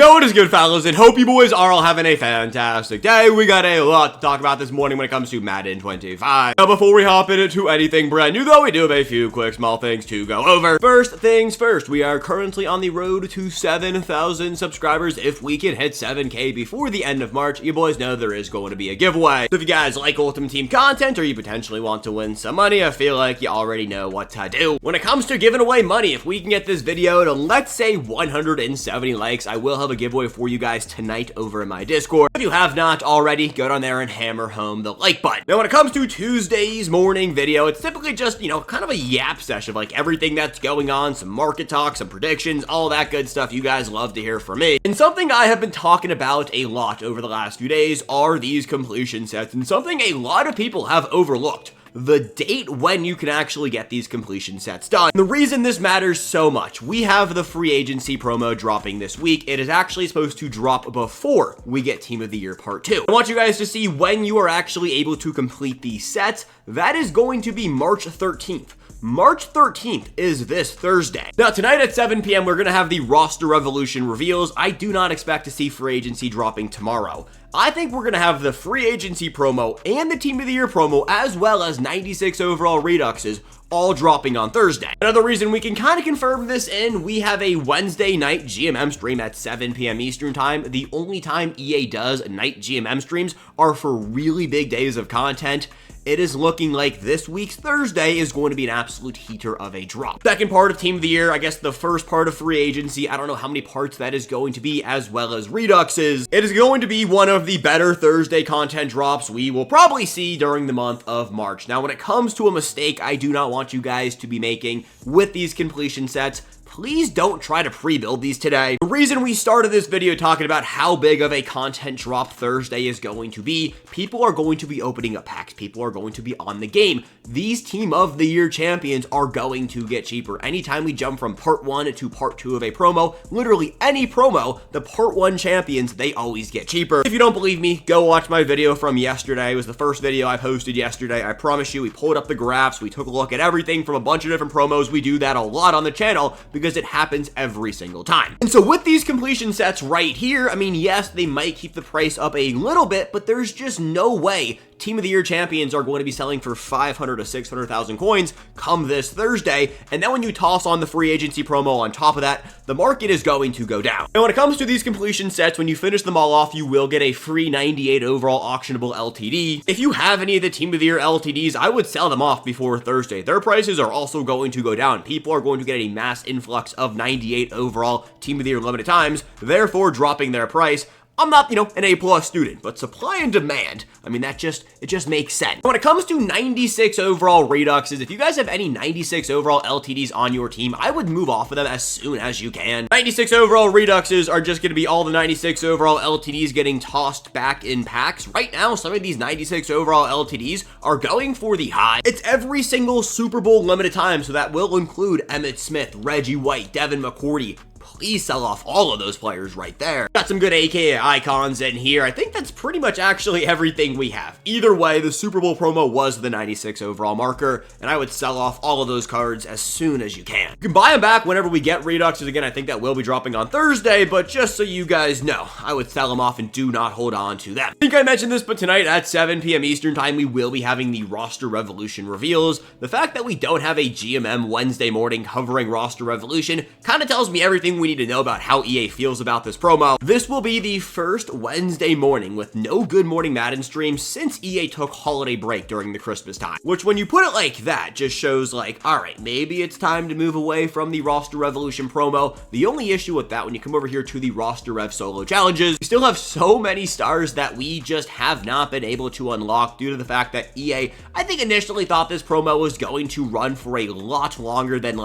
Yo, what is good, fellas, and hope you boys are all having a fantastic day. We got a lot to talk about this morning when it comes to Madden 25. Now, before we hop into anything brand new, though, we do have a few quick small things to go over. First things first, we are currently on the road to 7,000 subscribers. If we can hit 7K before the end of March, you boys know there is going to be a giveaway. So if you guys like Ultimate Team content, or you potentially want to win some money, I feel like you already know what to do. When it comes to giving away money, if we can get this video to, let's say, 170 likes, I will have a giveaway for you guys tonight over in my Discord. If you have not already, go down there and hammer home the like button. Now, when it comes to Tuesday's morning video, it's typically just, kind of a yap session of like everything that's going on, some market talk, some predictions, all that good stuff you guys love to hear from me. And something I have been talking about a lot over the last few days are these completion sets, and something a lot of people have overlooked: the date when you can actually get these completion sets done. The reason this matters so much: we have the free agency promo dropping this week. It is actually supposed to drop before we get Team of the Year Part 2. I want you guys to see when you are actually able to complete these sets. That is going to be March 13th. March 13th is this Thursday. Now, tonight at 7 p.m., we're going to have the roster revolution reveals. I do not expect to see free agency dropping tomorrow. I think we're going to have the free agency promo and the Team of the Year promo, as well as 96 overall reduxes, all dropping on Thursday. Another reason we can kind of confirm this in, we have a Wednesday night GMM stream at 7 p.m. Eastern time. The only time EA does night GMM streams are for really big days of content. It is looking like this week's Thursday is going to be an absolute heater of a drop. Second part of Team of the Year, I guess the first part of free agency, I don't know how many parts that is going to be, as well as reduxes. It is going to be one of the better Thursday content drops we will probably see during the month of March. Now, when it comes to a mistake I do not want you guys to be making with these completion sets, please don't try to pre-build these today. The reason we started this video talking about how big of a content drop Thursday is going to be, people are going to be opening up packs. People are going to be on the game. These Team of the Year champions are going to get cheaper. Anytime we jump from part 1 to part 2 of a promo, literally any promo, the part 1 champions, they always get cheaper. If you don't believe me, go watch my video from yesterday. It was the first video I posted yesterday. I promise you, we pulled up the graphs. We took a look at everything from a bunch of different promos. We do that a lot on the channel because it happens every single time. And so with these completion sets right here, I mean, yes, they might keep the price up a little bit, but there's just no way Team of the Year champions are going to be selling for 500 to 600,000 coins come this Thursday. And then when you toss on the free agency promo on top of that, the market is going to go down. And when it comes to these completion sets, when you finish them all off, you will get a free 98 overall auctionable LTD. If you have any of the Team of the Year LTDs, I would sell them off before Thursday. Their prices are also going to go down. People are going to get a mass influx of 98 overall Team of the Year limited times, therefore dropping their price. I'm not, an A+ student, but supply and demand, I mean, it just makes sense. When it comes to 96 overall reduxes, if you guys have any 96 overall LTDs on your team, I would move off of them as soon as you can. 96 overall reduxes are just going to be all the 96 overall LTDs getting tossed back in packs. Right now, some of these 96 overall LTDs are going for the high. It's every single Super Bowl limited time, so that will include Emmitt Smith, Reggie White, Devin McCourty. Please sell off all of those players right there. Got some good AKA icons in here. I think that's pretty much actually everything we have. Either way, the Super Bowl promo was the 96 overall marker, and I would sell off all of those cards as soon as you can. You can buy them back whenever we get reduxes. Again, I think that will be dropping on Thursday, but just so you guys know, I would sell them off and do not hold on to them. I think I mentioned this, but tonight at 7 p.m. Eastern time, we will be having the roster revolution reveals. The fact that we don't have a GMM Wednesday morning covering roster revolution kind of tells me everything we need to know about how EA feels about this promo. This will be the first Wednesday morning with no Good Morning Madden stream since EA took holiday break during the Christmas time, which when you put it like that just shows like, all right, maybe it's time to move away from the roster revolution promo. The only issue with that, when you come over here to the roster rev solo challenges, we still have so many stars that we just have not been able to unlock due to the fact that EA, I think, initially thought this promo was going to run for a lot longer than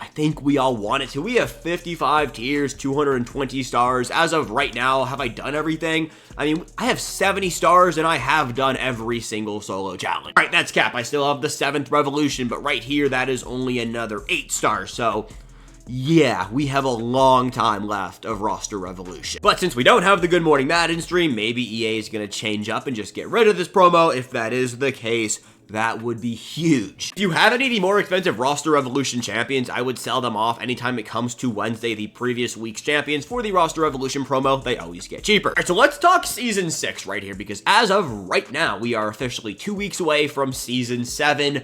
I think we all want it to. We have 55 tiers, 220 stars. As of right now, have I done everything? I mean, I have 70 stars and I have done every single solo challenge. All right, that's cap. I still have the 7th revolution, but right here, that is only another 8 stars. So yeah, we have a long time left of roster revolution. But since we don't have the Good Morning Madden stream, maybe EA is going to change up and just get rid of this promo. If that is the case, that would be huge. If you have any of the more expensive roster evolution champions, I would sell them off anytime it comes to Wednesday, the previous week's champions. For the roster evolution promo, they always get cheaper. All right, so let's talk season 6 right here, because as of right now, we are officially 2 weeks away from season 7.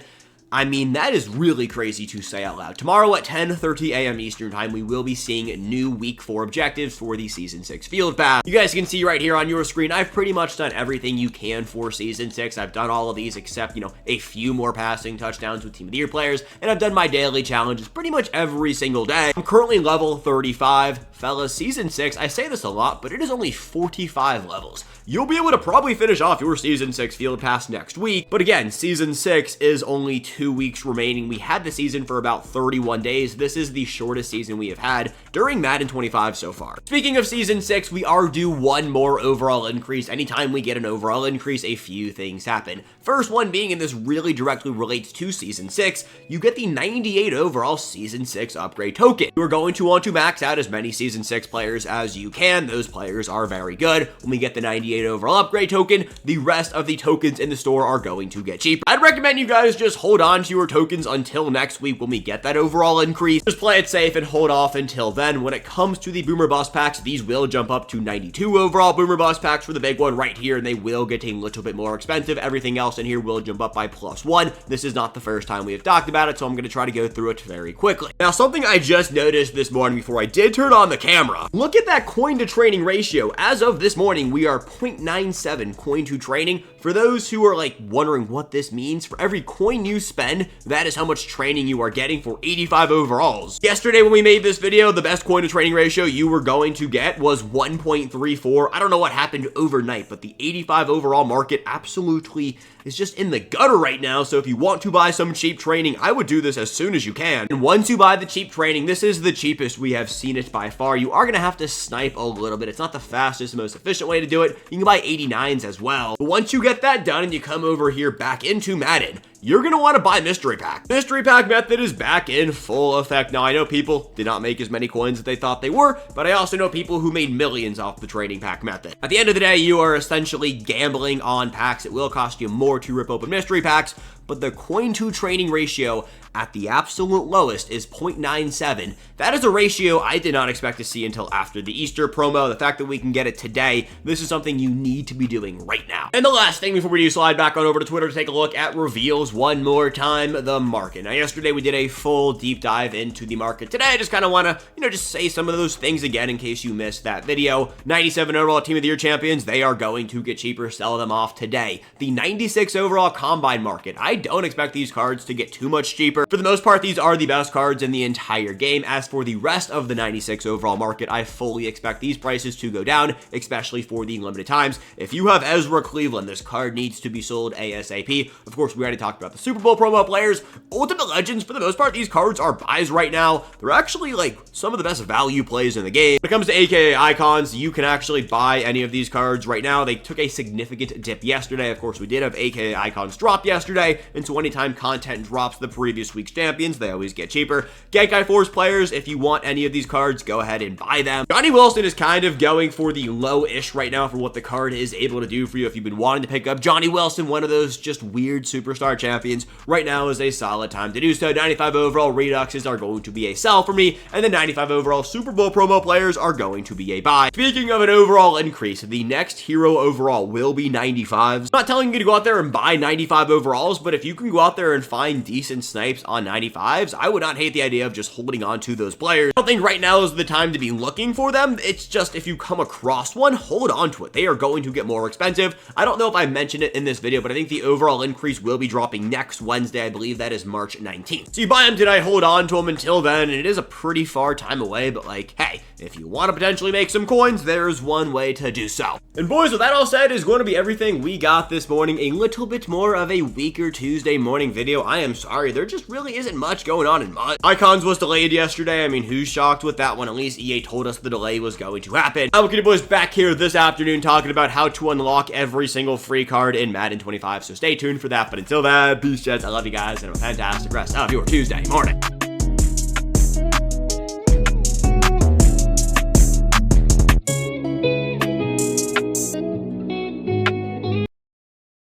I mean, that is really crazy to say out loud. Tomorrow at 10:30 a.m. Eastern Time, we will be seeing new Week 4 objectives for the Season 6 Field Pass. You guys can see right here on your screen, I've pretty much done everything you can for Season 6. I've done all of these except, a few more passing touchdowns with Team of the Year players, and I've done my daily challenges pretty much every single day. I'm currently level 35. Fellas, Season 6, I say this a lot, but it is only 45 levels. You'll be able to probably finish off your Season 6 Field Pass next week, but again, Season 6 is only 2 weeks remaining. We had the season for about 31 days. This is the shortest season we have had during Madden 25 so far. Speaking of Season 6, we are due one more overall increase. Anytime we get an overall increase, a few things happen. First one being, and this really directly relates to Season 6, you get the 98 overall Season 6 upgrade token. You are going to want to max out as many Season 6 players as you can. Those players are very good. When we get the 98 overall upgrade token, the rest of the tokens in the store are going to get cheaper. I'd recommend you guys just hold on to your tokens until next week when we get that overall increase. Just play it safe and hold off until then. When it comes to the Boomer Bust packs, these will jump up to 92 overall Boomer Bust packs for the big one right here, and they will get a little bit more expensive. Everything else in here will jump up by +1. This is not the first time we have talked about it, so I'm going to try to go through it very quickly. Now, something I just noticed this morning before I did turn on the camera. Look at that coin to training ratio. As of this morning, we are 0.97 coin to training. For those who are wondering what this means, for every coin you spend, that is how much training you are getting for 85 overalls. Yesterday when we made this video, the best coin to training ratio you were going to get was 1.34. I don't know what happened overnight, but the 85 overall market absolutely is just in the gutter right now. So if you want to buy some cheap training, I would do this as soon as you can. And once you buy the cheap training, this is the cheapest we have seen it by far. You are going to have to snipe a little bit. It's not the fastest, most efficient way to do it. You can buy 89s as well. But once you get that done and you come over here back into Madden, you're going to want to buy Mystery Pack. Mystery Pack method is back in full effect. Now, I know people did not make as many coins as they thought they were, but I also know people who made millions off the trading pack method. At the end of the day, you are essentially gambling on packs. It will cost you more to rip open mystery packs, but the coin to training ratio at the absolute lowest is 0.97. That is a ratio I did not expect to see until after the Easter promo. The fact that we can get it today, this is something you need to be doing right now. And the last thing before we do slide back on over to Twitter to take a look at reveals one more time, the market. Now, yesterday we did a full deep dive into the market. Today, I just kind of want to, just say some of those things again in case you missed that video. 97 overall Team of the Year champions, they are going to get cheaper. Sell them off today. The 96 overall Combine market, I don't expect these cards to get too much cheaper. For the most part, these are the best cards in the entire game. As for the rest of the 96 overall market, I fully expect these prices to go down, especially for the limited times. If you have Ezra Cleveland, this card needs to be sold ASAP. Of course, we already talked about the Super Bowl promo players. Ultimate Legends, for the most part, these cards are buys right now. They're actually some of the best value plays in the game. When it comes to AKA icons, you can actually buy any of these cards right now. They took a significant dip yesterday. Of course, we did have AKA icons drop yesterday, and so anytime content drops the previous week's champions, they always get cheaper. Genkai Force players, if you want any of these cards, go ahead and buy them. Johnny Wilson is kind of going for the low-ish right now for what the card is able to do for you. If you've been wanting to pick up Johnny Wilson, one of those just weird superstar champions, right now is a solid time to do so. 95 overall Reduxes are going to be a sell for me, and the 95 overall Super Bowl promo players are going to be a buy. Speaking of an overall increase, the next hero overall will be 95s. I'm not telling you to go out there and buy 95 overalls, but if you can go out there and find decent snipes on 95s, I would not hate the idea of just holding on to those players. I don't think right now is the time to be looking for them. It's just if you come across one, hold on to it. They are going to get more expensive. I don't know if I mentioned it in this video, but I think the overall increase will be dropping next Wednesday. I believe that is March 19th. So you buy them today, hold on to them until then, and it is a pretty far time away, but hey, if you want to potentially make some coins, there's one way to do so. And boys, with that all said, is going to be everything we got this morning. A little bit more of a weaker Tuesday morning video. I am sorry, there just really isn't much going on in MUT. Icons was delayed yesterday. I mean, who's shocked with that one? At least EA told us the delay was going to happen. I'm looking at boys back here this afternoon talking about how to unlock every single free card in Madden 25, so stay tuned for that. But until then, peace, jets. I love you guys, and have a fantastic rest of your Tuesday morning.